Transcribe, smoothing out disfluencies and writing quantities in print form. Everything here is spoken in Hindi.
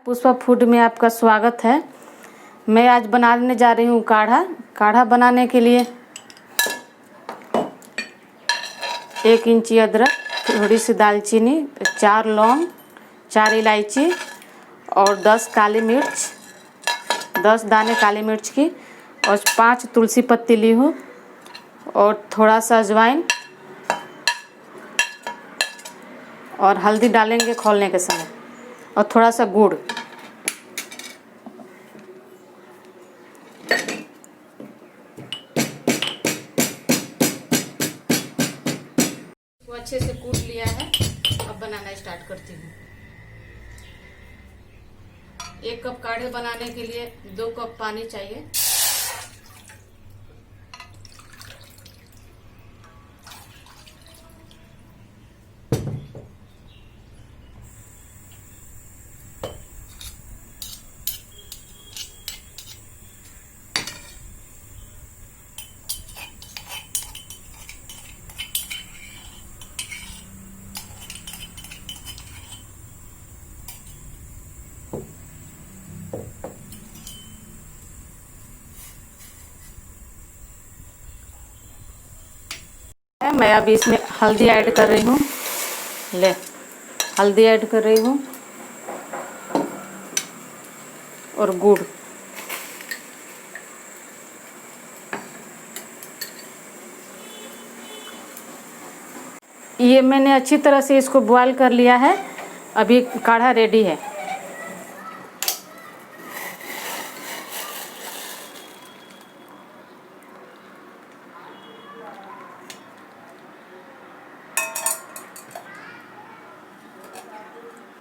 पुष्पा फूड में आपका स्वागत है। मैं आज बनाने जा रही हूँ काढ़ा बनाने के लिए 1 इंची अदरक, थोड़ी सी दालचीनी, 4 लौंग, 4 इलायची और 10 काली मिर्च, 10 दाने काली मिर्च की और 5 तुलसी पत्ती ली हूँ और थोड़ा सा अजवाइन और हल्दी डालेंगे खोलने के समय और थोड़ा सा गुड़। अच्छे से कूट लिया है। अब बनाना स्टार्ट करती हूँ। 1 कप काढ़े बनाने के लिए 2 कप पानी चाहिए। मैं अभी इसमें हल्दी ऐड कर रही हूँ। हल्दी ऐड कर रही हूँ और गुड़। ये मैंने अच्छी तरह से इसको बॉयल कर लिया है। अभी काढ़ा रेडी है।